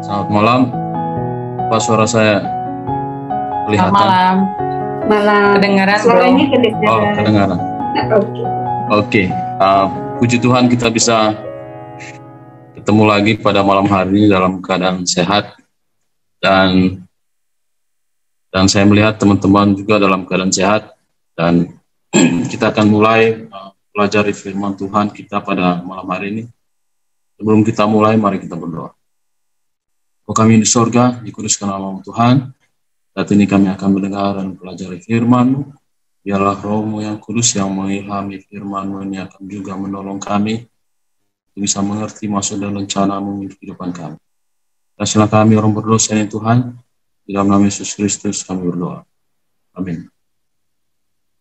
Selamat malam, Pak, suara saya kelihatan? Selamat malam. Malam. Kedengaran, Suaranya Bro? kedengaran. Oh, kedengaran. Oke. Puji Tuhan kita bisa ketemu lagi pada malam hari ini dalam keadaan sehat, dan saya melihat teman-teman juga dalam keadaan sehat, dan kita akan mulai pelajari firman Tuhan kita pada malam hari ini. Sebelum kita mulai, mari kita berdoa. Bapa kami di sorga, dikuduskan nama Tuhan. Saat ini kami akan mendengar dan pelajari firman-Mu. Biarlah Roh-Mu yang kudus yang mengilhami firman-Mu ini akan juga menolong kami untuk bisa mengerti maksud dan rencana-Mu untuk kehidupan kami. Kasihlah kami orang berdosa ini Tuhan. Di dalam nama Yesus Kristus kami berdoa. Amin.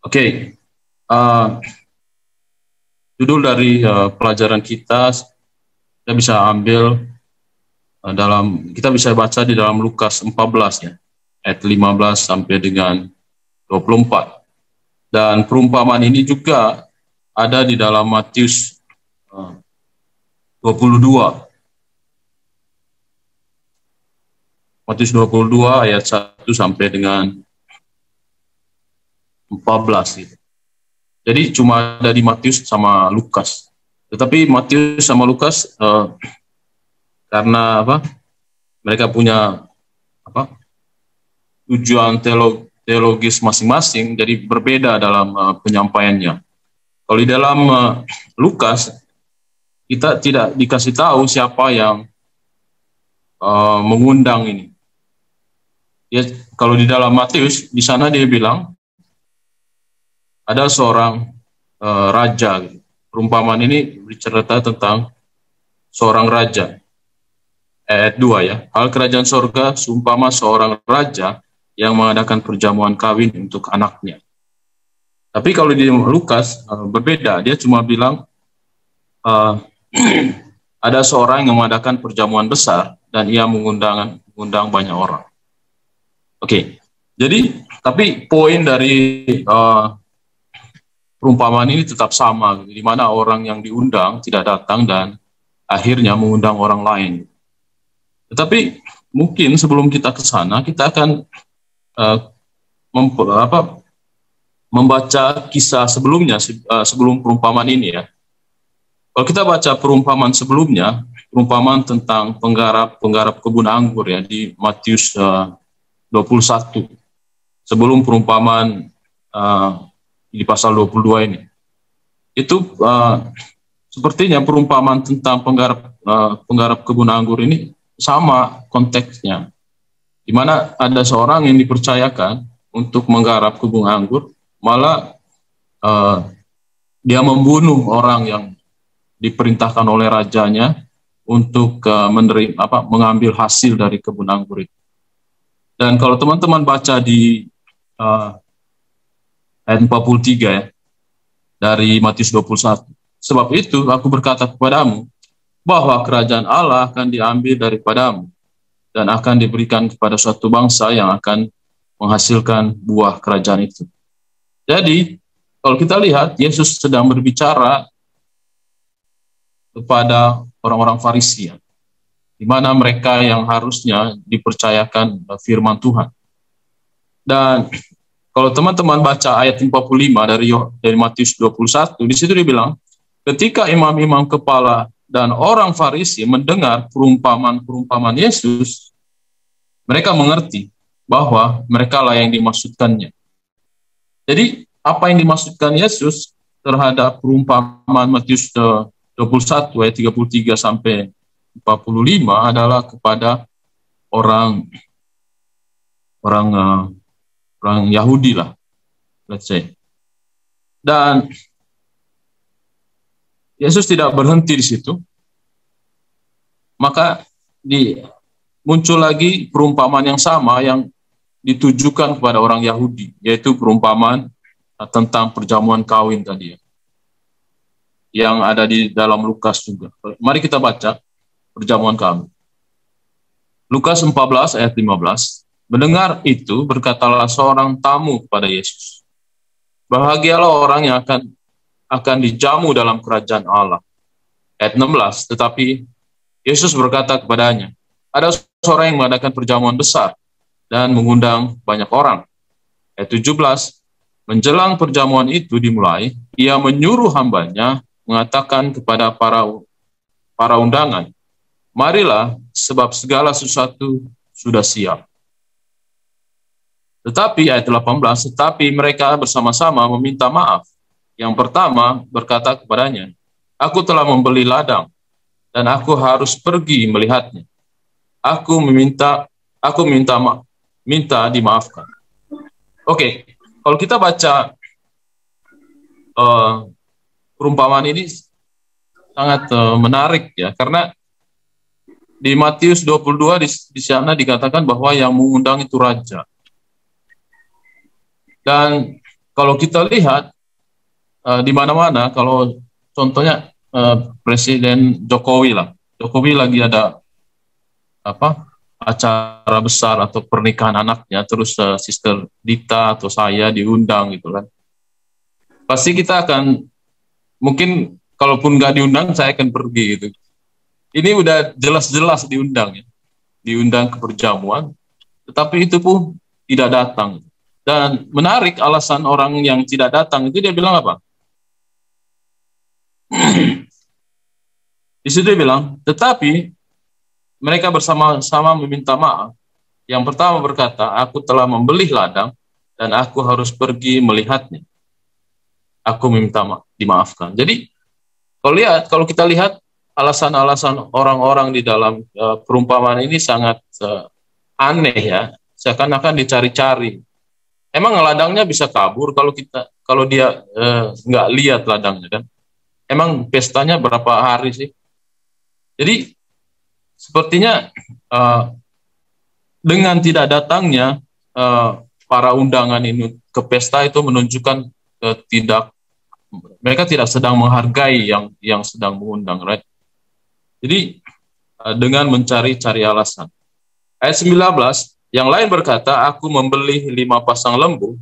Oke. Judul dari pelajaran kita bisa ambil kita bisa baca di dalam Lukas 14 ya, ayat 15 sampai dengan 24. Dan perumpamaan ini juga ada di dalam Matius 22. Matius 22 ayat 1 sampai dengan 14 gitu. Jadi cuma ada di Matius sama Lukas. Tetapi Matius sama Lukas karena mereka punya tujuan teologis masing-masing, jadi berbeda dalam penyampaiannya. Kalau di dalam Lukas kita tidak dikasih tahu siapa yang mengundang ini. Ya, kalau di dalam Matius di sana dia bilang ada seorang raja. Perumpamaan ini bercerita tentang seorang raja. Ayat 2 ya, hal kerajaan sorga seumpama seorang raja yang mengadakan perjamuan kawin untuk anaknya. Tapi kalau di Lukas berbeda, dia cuma bilang ada seorang yang mengadakan perjamuan besar dan ia mengundang banyak orang. Oke, jadi tapi poin dari perumpamaan ini tetap sama, di mana orang yang diundang tidak datang dan akhirnya mengundang orang lain. Tetapi mungkin sebelum kita ke sana, kita akan membaca kisah sebelumnya, sebelum perumpamaan ini ya. Kalau kita baca perumpamaan sebelumnya, perumpamaan tentang penggarap kebun anggur ya, di Matius 21, sebelum perumpamaan di pasal 22 ini. Itu sepertinya perumpamaan tentang penggarap kebun anggur ini sama konteksnya, di mana ada seorang yang dipercayakan untuk menggarap kebun anggur, malah dia membunuh orang yang diperintahkan oleh rajanya untuk mengambil hasil dari kebun anggur itu. Dan kalau teman-teman baca di ayat 43 ya, dari Matius 21, sebab itu aku berkata kepadamu, bahwa kerajaan Allah akan diambil daripadamu dan akan diberikan kepada suatu bangsa yang akan menghasilkan buah kerajaan itu. Jadi, kalau kita lihat, Yesus sedang berbicara kepada orang-orang Farisi, di mana mereka yang harusnya dipercayakan firman Tuhan. Dan kalau teman-teman baca ayat 45 dari Matius 21, di situ dia bilang, ketika imam-imam kepala dan orang Farisi mendengar perumpamaan Yesus, mereka mengerti bahwa mereka lah yang dimaksudkannya. Jadi, apa yang dimaksudkan Yesus terhadap perumpamaan Matius 21 ayat 33 sampai 45 adalah kepada orang Yahudi lah, let's say. Dan Yesus tidak berhenti di situ, maka muncul lagi perumpamaan yang sama yang ditujukan kepada orang Yahudi, yaitu perumpamaan tentang perjamuan kawin tadi, yang ada di dalam Lukas juga. Mari kita baca perjamuan kawin. Lukas 14 ayat 15, mendengar itu berkatalah seorang tamu kepada Yesus, bahagialah orang yang akan dijamu dalam kerajaan Allah. Ayat 16, tetapi Yesus berkata kepadanya, ada seorang yang mengadakan perjamuan besar dan mengundang banyak orang. Ayat 17, menjelang perjamuan itu dimulai, ia menyuruh hambanya mengatakan kepada para undangan, marilah, sebab segala sesuatu sudah siap. Tetapi, ayat 18, tetapi mereka bersama-sama meminta maaf. Yang pertama berkata kepadanya, aku telah membeli ladang, dan aku harus pergi melihatnya. Aku minta dimaafkan. Oke, kalau kita baca perumpamaan ini sangat menarik ya, karena di Matius 22 di sana dikatakan bahwa yang mengundang itu raja. Dan kalau kita lihat di mana-mana, kalau contohnya Presiden Jokowi lagi ada acara besar atau pernikahan anaknya, terus Sister Dita atau saya diundang gitu kan. Pasti kita akan, mungkin kalaupun nggak diundang, saya akan pergi gitu. Ini udah jelas-jelas diundang ya, diundang ke perjamuan, tetapi itu pun tidak datang. Dan menarik, alasan orang yang tidak datang itu dia bilang apa? Di situ dia bilang, tetapi mereka bersama-sama meminta maaf. Yang pertama berkata, aku telah membeli ladang dan aku harus pergi melihatnya. Aku meminta dimaafkan. Jadi, kalau kita lihat alasan-alasan orang-orang di dalam perumpamaan ini sangat aneh ya, seakan-akan dicari-cari. Emang ladangnya bisa kabur kalau dia nggak lihat ladangnya kan? Emang pestanya berapa hari sih? Jadi sepertinya dengan tidak datangnya para undangan ini ke pesta itu menunjukkan mereka tidak sedang menghargai yang sedang mengundang, right? Jadi dengan mencari-cari alasan. Ayat 19, yang lain berkata, aku membeli 5 pasang lembu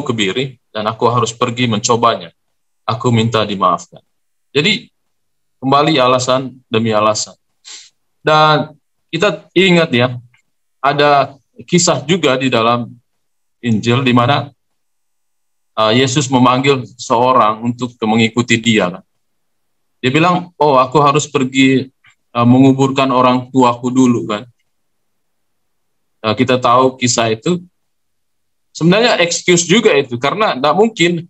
kebiri, dan aku harus pergi mencobanya. Aku minta dimaafkan. Jadi, kembali alasan demi alasan. Dan kita ingat ya, ada kisah juga di dalam Injil, di mana Yesus memanggil seorang untuk mengikuti dia. Dia bilang, oh aku harus pergi menguburkan orang tuaku dulu kan. Kita tahu kisah itu sebenarnya excuse juga itu, karena tidak mungkin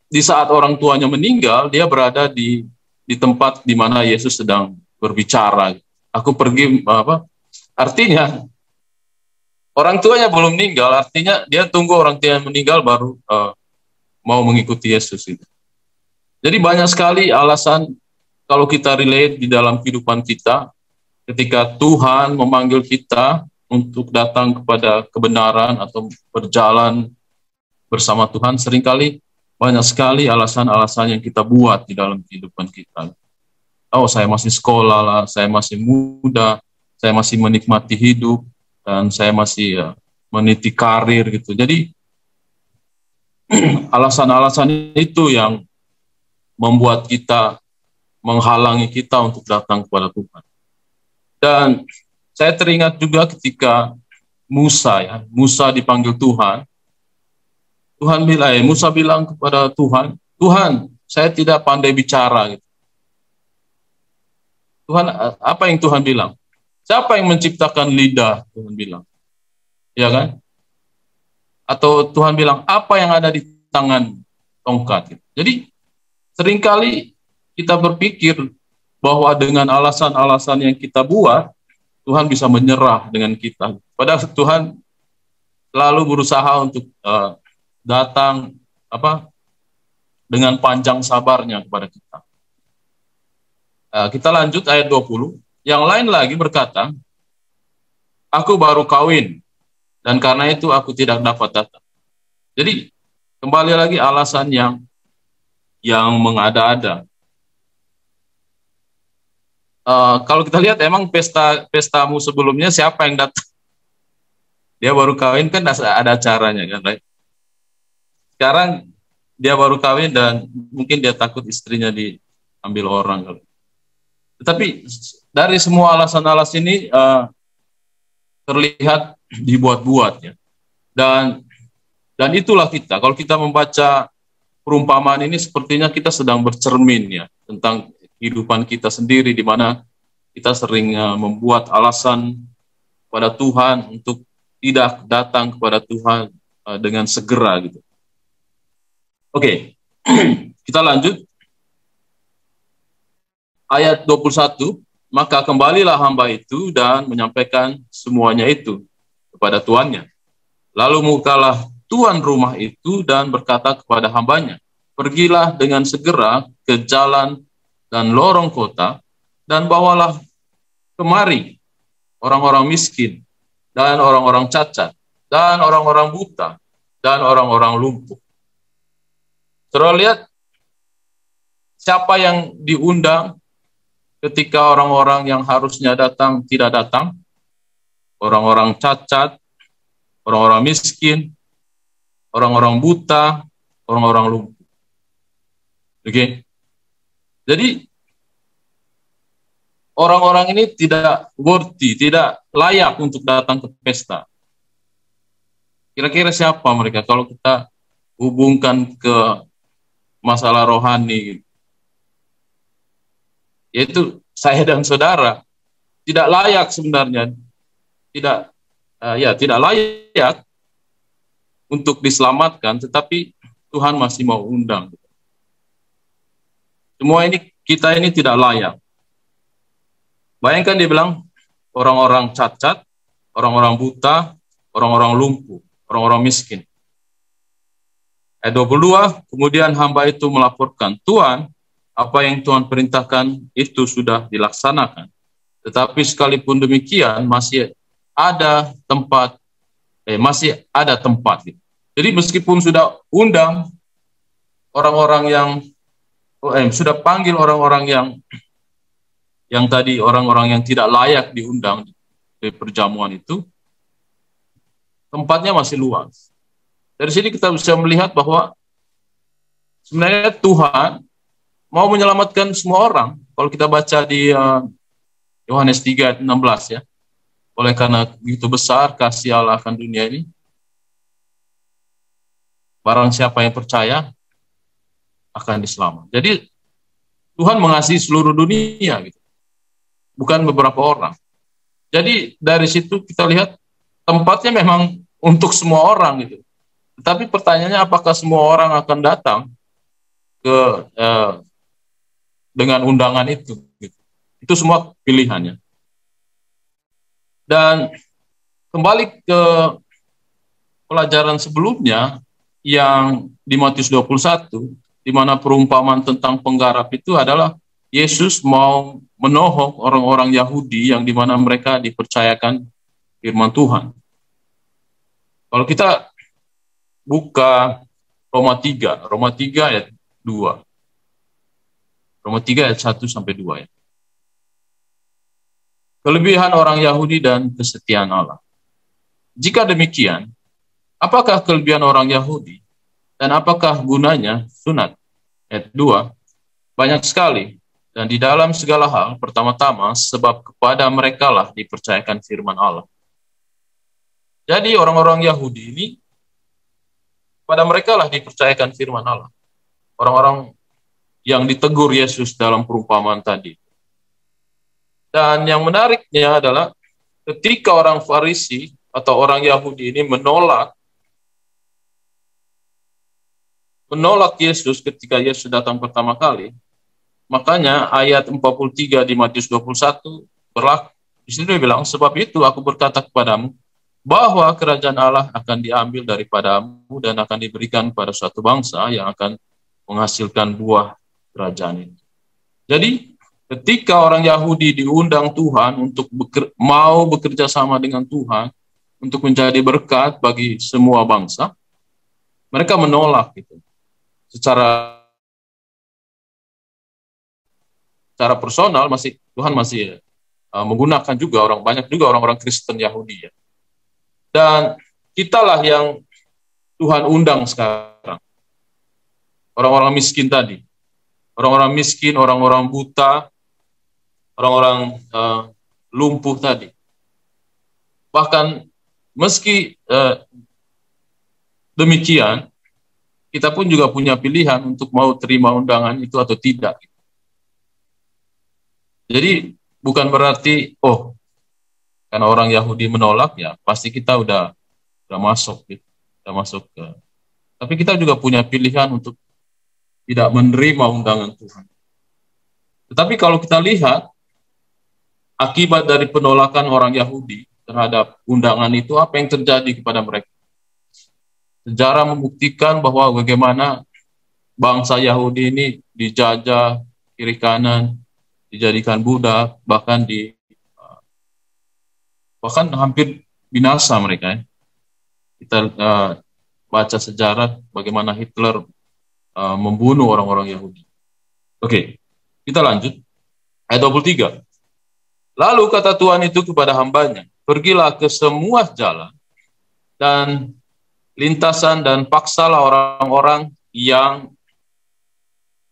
di saat orang tuanya meninggal dia berada di tempat di mana Yesus sedang berbicara. Aku pergi artinya orang tuanya belum meninggal, artinya dia tunggu orang tuanya meninggal baru mau mengikuti Yesus itu. Jadi banyak sekali alasan kalau kita relate di dalam kehidupan kita. Ketika Tuhan memanggil kita untuk datang kepada kebenaran atau berjalan bersama Tuhan, seringkali banyak sekali alasan-alasan yang kita buat di dalam kehidupan kita. Oh, saya masih sekolah lah, saya masih muda, saya masih menikmati hidup, dan saya masih meniti karir gitu. Jadi alasan-alasan itu yang membuat kita, menghalangi kita untuk datang kepada Tuhan. Dan saya teringat juga ketika Musa dipanggil Tuhan. Musa bilang kepada Tuhan, Tuhan, saya tidak pandai bicara. Gitu. Tuhan, apa yang Tuhan bilang? Siapa yang menciptakan lidah? Tuhan bilang, ya kan? Atau Tuhan bilang, apa yang ada di tangan tongkat? Gitu. Jadi seringkali kita berpikir bahwa dengan alasan-alasan yang kita buat, Tuhan bisa menyerah dengan kita. Padahal Tuhan lalu berusaha untuk datang dengan panjang sabarnya kepada kita. Kita lanjut ayat 20. Yang lain lagi berkata, aku baru kawin, dan karena itu aku tidak dapat datang. Jadi kembali lagi alasan yang mengada-ada. Kalau kita lihat emang pestamu sebelumnya siapa yang datang? Dia baru kawin kan ada acaranya kan, right? Sekarang dia baru kawin dan mungkin dia takut istrinya diambil orang. Tetapi dari semua alasan-alasan ini terlihat dibuat-buat ya. Dan itulah kita. Kalau kita membaca perumpamaan ini, sepertinya kita sedang bercermin ya tentang kehidupan kita sendiri, di mana kita sering membuat alasan pada Tuhan untuk tidak datang kepada Tuhan dengan segera gitu. Oke, kita lanjut. Ayat 21, maka kembalilah hamba itu dan menyampaikan semuanya itu kepada tuannya. Lalu mukalah tuan rumah itu dan berkata kepada hambanya, pergilah dengan segera ke jalan dan lorong kota, dan bawalah kemari orang-orang miskin, dan orang-orang cacat, dan orang-orang buta, dan orang-orang lumpuh. Saudara lihat, siapa yang diundang ketika orang-orang yang harusnya datang tidak datang? Orang-orang cacat, orang-orang miskin, orang-orang buta, orang-orang lumpuh. Oke. Jadi orang-orang ini tidak worthy, tidak layak untuk datang ke pesta. Kira-kira siapa mereka kalau kita hubungkan ke masalah rohani? Yaitu saya dan saudara tidak layak sebenarnya, tidak layak untuk diselamatkan, tetapi Tuhan masih mau undang. Semua ini, kita ini tidak layak. Bayangkan dia bilang orang-orang cacat, orang-orang buta, orang-orang lumpuh, orang-orang miskin. Ayat 22, kemudian hamba itu melaporkan, Tuhan, apa yang Tuhan perintahkan itu sudah dilaksanakan. Tetapi sekalipun demikian masih ada tempat. Jadi meskipun sudah undang orang-orang yang sudah panggil orang-orang yang tadi orang-orang yang tidak layak diundang di perjamuan itu, tempatnya masih luas. Dari sini kita bisa melihat bahwa sebenarnya Tuhan mau menyelamatkan semua orang. Kalau kita baca di Yohanes 3 ayat 16 ya. Oleh karena begitu besar kasih Allah akan dunia ini, barang siapa yang percaya akan diselamatkan. Jadi Tuhan mengasihi seluruh dunia gitu. Bukan beberapa orang. Jadi dari situ kita lihat tempatnya memang untuk semua orang gitu. Tetapi pertanyaannya, apakah semua orang akan datang ke dengan undangan itu? Gitu. Itu semua pilihannya. Dan kembali ke pelajaran sebelumnya yang di Matius 21, di mana perumpamaan tentang penggarap itu adalah Yesus mau menohok orang-orang Yahudi yang di mana mereka dipercayakan firman Tuhan. Kalau kita buka Roma 3 ayat 2. Roma 3 ayat 1 sampai 2 ya. Kelebihan orang Yahudi dan kesetiaan Allah. Jika demikian, apakah kelebihan orang Yahudi dan apakah gunanya sunat? Ayat 2, banyak sekali, dan di dalam segala hal, pertama-tama, sebab kepada merekalah dipercayakan firman Allah. Jadi orang-orang Yahudi ini, pada merekalah dipercayakan firman Allah. Orang-orang yang ditegur Yesus dalam perumpamaan tadi. Dan yang menariknya adalah ketika orang Farisi atau orang Yahudi ini menolak Yesus ketika Yesus datang pertama kali, makanya ayat 43 di Matius 21 berlaku. Di sini dia bilang, sebab itu aku berkata kepadamu, bahwa kerajaan Allah akan diambil daripadamu dan akan diberikan pada suatu bangsa yang akan menghasilkan buah kerajaan itu. Jadi, ketika orang Yahudi diundang Tuhan untuk mau bekerja sama dengan Tuhan, untuk menjadi berkat bagi semua bangsa, mereka menolak itu. Secara personal Tuhan masih menggunakan juga banyak juga orang-orang Kristen Yahudi ya. Dan kitalah yang Tuhan undang sekarang. Orang-orang miskin tadi. Orang-orang miskin, orang-orang buta, orang-orang lumpuh tadi. Bahkan meski demikian, kita pun juga punya pilihan untuk mau terima undangan itu atau tidak. Jadi bukan berarti, oh, karena orang Yahudi menolak, ya pasti kita udah masuk, gitu. Udah masuk ke. Tapi kita juga punya pilihan untuk tidak menerima undangan Tuhan. Tetapi kalau kita lihat akibat dari penolakan orang Yahudi terhadap undangan itu, apa yang terjadi kepada mereka? Sejarah membuktikan bahwa bagaimana bangsa Yahudi ini dijajah kiri kanan, dijadikan budak, bahkan hampir binasa mereka. Kita baca sejarah bagaimana Hitler membunuh orang-orang Yahudi. Oke, kita lanjut. Ayat 23. Lalu kata Tuhan itu kepada hambanya, pergilah ke semua jalan dan lintasan dan paksalah orang-orang yang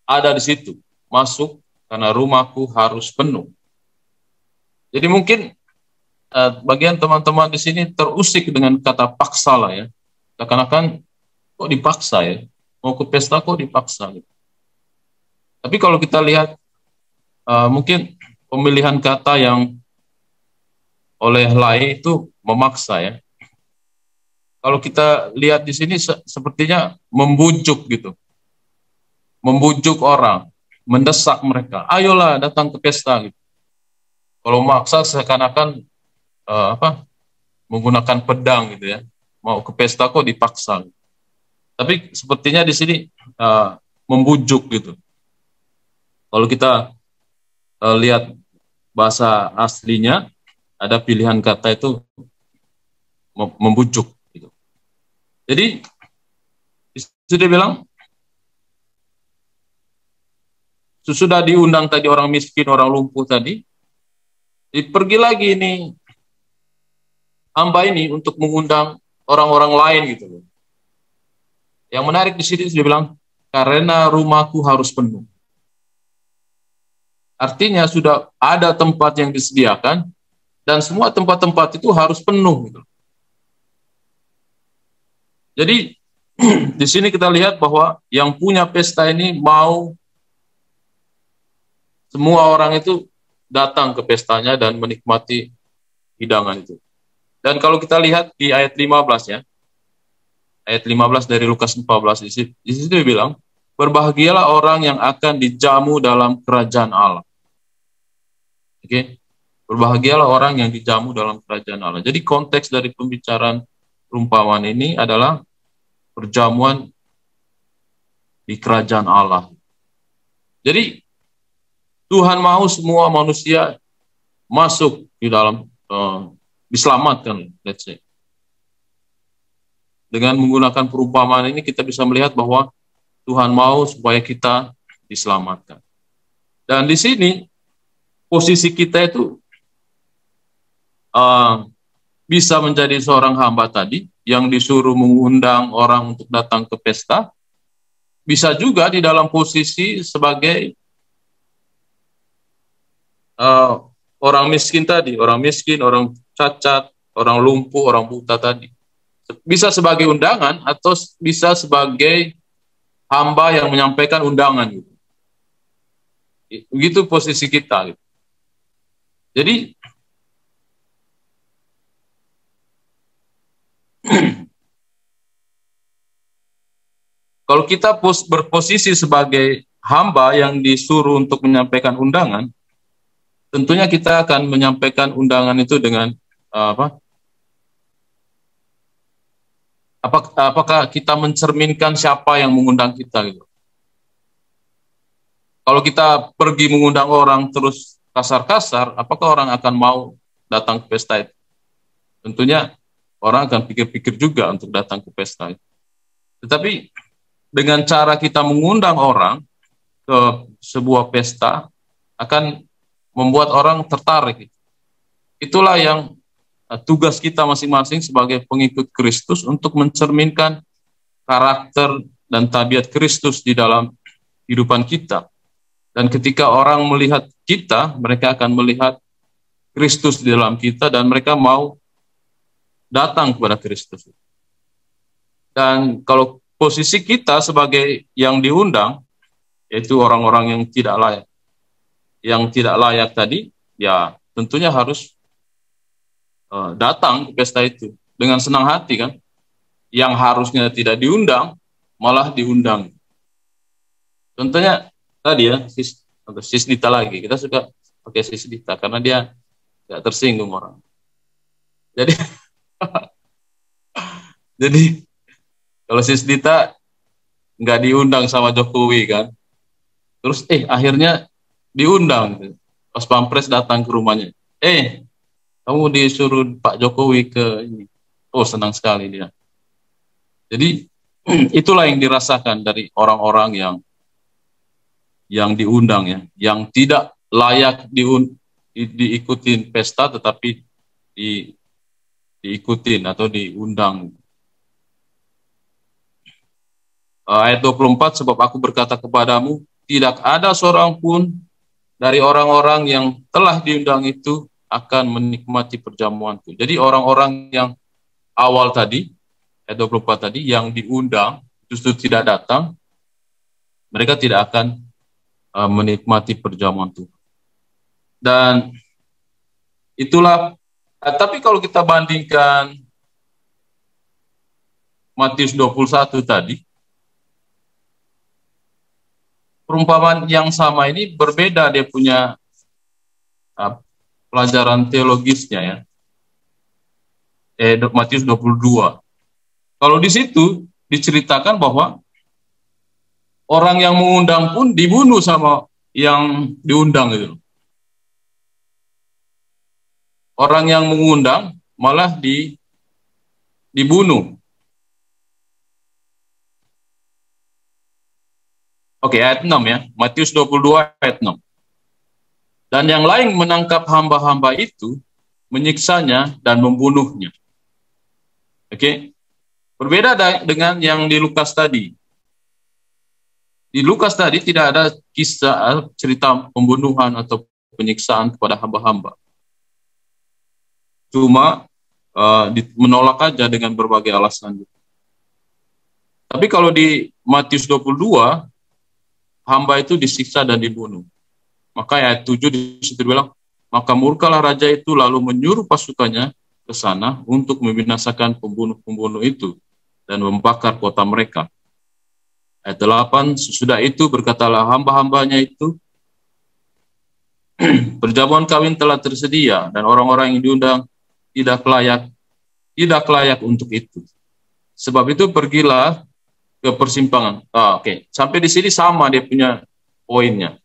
ada di situ masuk, karena rumahku harus penuh. Jadi mungkin bagian teman-teman di sini terusik dengan kata paksalah, ya. Seakan-akan kok dipaksa, ya. Mau ke pesta kok dipaksa, gitu. Tapi kalau kita lihat mungkin pemilihan kata yang oleh Lai itu memaksa, ya. Kalau kita lihat di sini sepertinya membujuk, gitu. Membujuk orang, mendesak mereka, ayolah datang ke pesta, gitu. Kalau maksa seakan-akan menggunakan pedang, gitu, ya. Mau ke pesta kok dipaksa. Tapi sepertinya di sini membujuk, gitu. Kalau kita lihat bahasa aslinya, ada pilihan kata itu membujuk, gitu. Jadi sudah bilang, sudah diundang tadi orang miskin, orang lumpuh tadi, pergi lagi ini hamba ini untuk mengundang orang-orang lain, gitu. Yang menarik di sini dia bilang, karena rumahku harus penuh. Artinya sudah ada tempat yang disediakan dan semua tempat-tempat itu harus penuh, gitu. Jadi di sini kita lihat bahwa yang punya pesta ini mau semua orang itu datang ke pestanya dan menikmati hidangan itu. Dan kalau kita lihat di ayat 15, ya. Ayat 15 dari Lukas 14, di situ dia bilang, berbahagialah orang yang akan dijamu dalam kerajaan Allah. Oke. Berbahagialah orang yang dijamu dalam kerajaan Allah. Jadi konteks dari pembicaraan perumpamaan ini adalah perjamuan di kerajaan Allah. Jadi Tuhan mau semua manusia masuk di dalam, diselamatkan, let's say. Dengan menggunakan perumpamaan ini kita bisa melihat bahwa Tuhan mau supaya kita diselamatkan. Dan di sini posisi kita itu bisa menjadi seorang hamba tadi yang disuruh mengundang orang untuk datang ke pesta, bisa juga di dalam posisi sebagai orang miskin tadi, orang miskin, orang cacat, orang lumpuh, orang buta tadi. Bisa sebagai undangan atau bisa sebagai hamba yang menyampaikan undangan, gitu. Begitu posisi kita, gitu. Jadi kalau kita berposisi sebagai hamba yang disuruh untuk menyampaikan undangan, tentunya kita akan menyampaikan undangan itu dengan apakah kita mencerminkan siapa yang mengundang kita, gitu. Kalau kita pergi mengundang orang terus kasar-kasar, apakah orang akan mau datang ke pesta itu? Tentunya orang akan pikir-pikir juga untuk datang ke pesta itu. Tetapi dengan cara kita mengundang orang ke sebuah pesta akan membuat orang tertarik. Itulah yang tugas kita masing-masing sebagai pengikut Kristus untuk mencerminkan karakter dan tabiat Kristus di dalam kehidupan kita. Dan ketika orang melihat kita, mereka akan melihat Kristus di dalam kita dan mereka mau datang kepada Kristus. Dan kalau posisi kita sebagai yang diundang, yaitu orang-orang yang tidak layak. Yang tidak layak tadi, ya tentunya harus datang ke pesta itu dengan senang hati kan. Yang harusnya tidak diundang, malah diundang. Contohnya tadi ya, Sis Dita lagi. Kita suka pakai Sis Dita karena dia tidak tersinggung orang. Jadi, jadi kalau Sis Dita nggak diundang sama Jokowi kan, terus akhirnya diundang. Pas Pampres datang ke rumahnya. Kamu disuruh Pak Jokowi ke ini. Oh, senang sekali dia. Jadi itulah yang dirasakan dari orang-orang yang diundang ya, yang tidak layak diikutin pesta tetapi diikutin atau diundang. Ayat 24, sebab aku berkata kepadamu, tidak ada seorang pun dari orang-orang yang telah diundang itu akan menikmati perjamuanku. Jadi orang-orang yang awal tadi, ayat 24 tadi, yang diundang justru tidak datang, mereka tidak akan menikmati perjamuan Tuhan. Dan itulah, tapi kalau kita bandingkan Matius 21 tadi, perumpamaan yang sama ini berbeda, dia punya pelajaran teologisnya ya. Matius 22. Kalau di situ diceritakan bahwa orang yang mengundang pun dibunuh sama yang diundang gitu. Orang yang mengundang malah dibunuh. Oke, ayat 6 ya. Matius 22 ayat 6. Dan yang lain menangkap hamba-hamba itu, menyiksanya dan membunuhnya. Oke. Berbeda dengan yang di Lukas tadi. Di Lukas tadi tidak ada kisah cerita pembunuhan atau penyiksaan kepada hamba-hamba. Cuma menolak aja dengan berbagai alasan. Tapi kalau di Matius 22, hamba itu disiksa dan dibunuh. Maka ayat 7 di situ bilang, maka murkalah raja itu lalu menyuruh pasukannya ke sana untuk membinasakan pembunuh-pembunuh itu dan membakar kota mereka. Ayat 8, sesudah itu berkatalah hamba-hambanya itu, perjamuan kawin telah tersedia dan orang-orang yang diundang tidak layak untuk itu. Sebab itu pergilah ke persimpangan. Oke. Sampai di sini sama dia punya poinnya.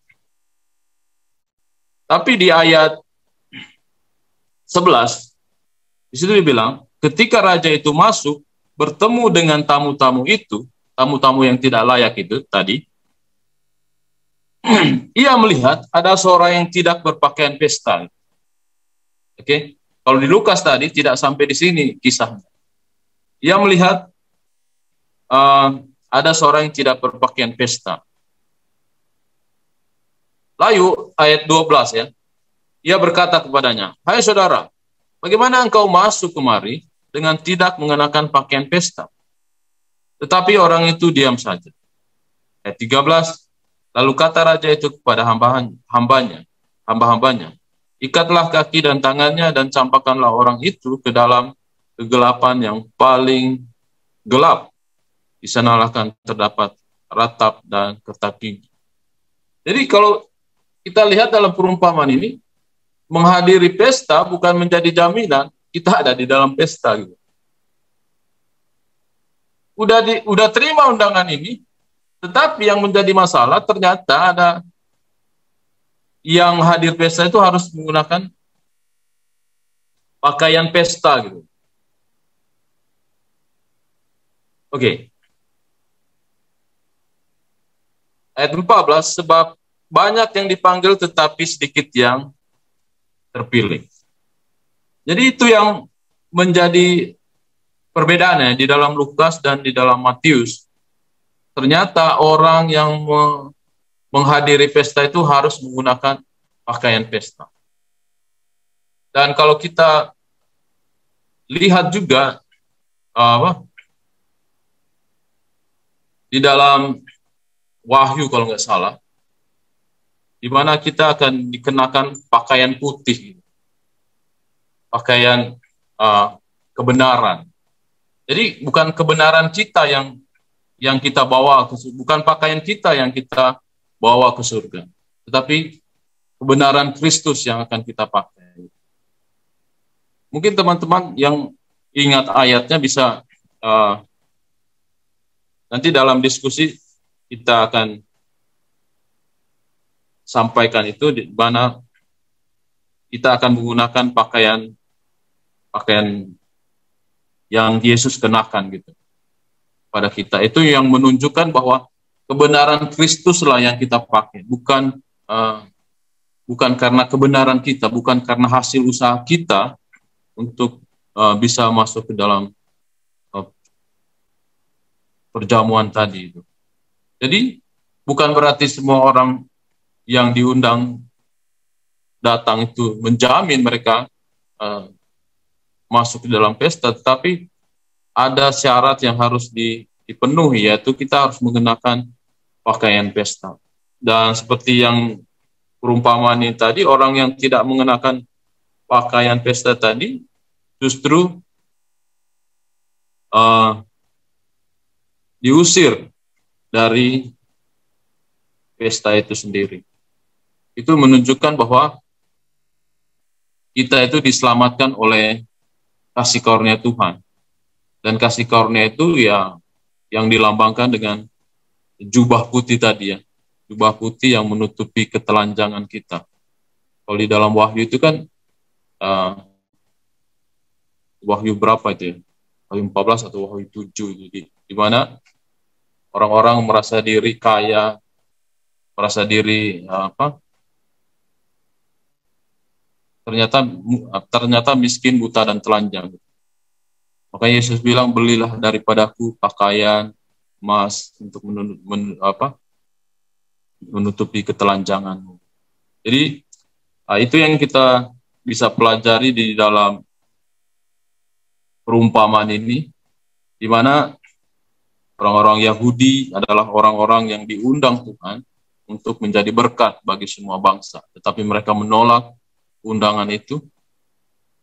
Tapi di ayat 11, di situ dibilang, ketika raja itu masuk, bertemu dengan tamu-tamu itu, tamu-tamu yang tidak layak itu tadi, ia melihat ada seorang yang tidak berpakaian pesta. Oke. Kalau di Lukas tadi tidak sampai di sini kisahnya. Ia melihat ada seorang yang tidak berpakaian pesta. Lalu ayat 12 ya. Ia berkata kepadanya, "Hai saudara, bagaimana engkau masuk kemari dengan tidak mengenakan pakaian pesta?" Tetapi orang itu diam saja. Ayat 13, lalu kata raja itu kepada hamba-hambanya, ikatlah kaki dan tangannya dan campakkanlah orang itu ke dalam kegelapan yang paling gelap. Di sanalah kan terdapat ratap dan kertak gigi. Jadi kalau kita lihat dalam perumpamaan ini, menghadiri pesta bukan menjadi jaminan kita ada di dalam pesta gitu. Udah terima undangan ini, tetapi yang menjadi masalah ternyata ada yang hadir pesta itu harus menggunakan pakaian pesta gitu. Oke. Ayat 14, sebab banyak yang dipanggil tetapi sedikit yang terpilih. Jadi itu yang menjadi perbedaannya di dalam Lukas dan di dalam Matius. Ternyata orang yang menghadiri pesta itu harus menggunakan pakaian pesta. Dan kalau kita lihat juga di dalam Wahyu kalau nggak salah, di mana kita akan dikenakan pakaian putih, pakaian kebenaran. Jadi bukan kebenaran kita yang kita bawa bukan pakaian kita yang kita bawa ke surga, tetapi kebenaran Kristus yang akan kita pakai. Mungkin teman-teman yang ingat ayatnya bisa nanti dalam diskusi kita akan sampaikan itu, di mana kita akan menggunakan pakaian yang Yesus kenakan gitu pada kita. Itu yang menunjukkan bahwa kebenaran Kristus lah yang kita pakai, bukan karena kebenaran kita, bukan karena hasil usaha kita untuk bisa masuk ke dalam perjamuan tadi itu. Jadi bukan berarti semua orang yang diundang datang itu menjamin mereka masuk ke dalam pesta, tetapi ada syarat yang harus dipenuhi, yaitu kita harus mengenakan pakaian pesta. Dan seperti yang perumpamaan ini tadi, orang yang tidak mengenakan pakaian pesta tadi justru diusir dari pesta itu sendiri. Itu menunjukkan bahwa kita itu diselamatkan oleh kasih karunia Tuhan. Dan kasih karunia itu ya yang dilambangkan dengan jubah putih tadi ya. Jubah putih yang menutupi ketelanjangan kita. Kalau di dalam Wahyu itu kan Wahyu berapa itu ya? Wahyu 14 atau Wahyu 7 gitu. Di mana orang-orang merasa diri kaya, merasa diri ternyata miskin, buta dan telanjang. Makanya Yesus bilang, belilah daripadaku pakaian emas untuk menutupi ketelanjanganmu. Jadi itu yang kita bisa pelajari di dalam perumpamaan ini, di mana orang-orang Yahudi adalah orang-orang yang diundang Tuhan untuk menjadi berkat bagi semua bangsa. Tetapi mereka menolak undangan itu,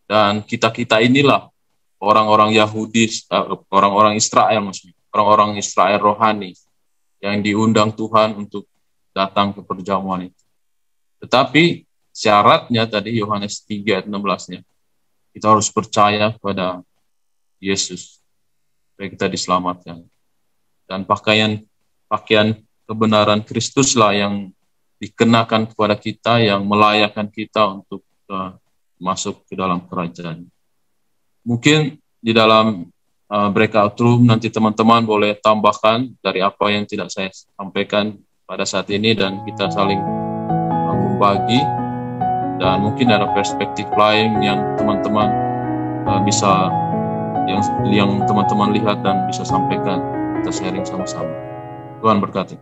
dan kita-kita inilah orang-orang Yahudi, orang-orang Israel maksudnya, orang-orang Israel rohani yang diundang Tuhan untuk datang ke perjamuan itu. Tetapi syaratnya tadi Yohanes 3 ayat 16-nya, kita harus percaya kepada Yesus supaya kita diselamatkan. Dan pakaian kebenaran Kristuslah yang dikenakan kepada kita, yang melayakkan kita untuk masuk ke dalam kerajaan. Mungkin di dalam breakout room nanti teman-teman boleh tambahkan dari apa yang tidak saya sampaikan pada saat ini, dan kita saling berbagi, dan mungkin ada perspektif lain yang teman-teman bisa yang teman-teman lihat dan bisa sampaikan, kita sharing sama-sama. Tuhan berkati.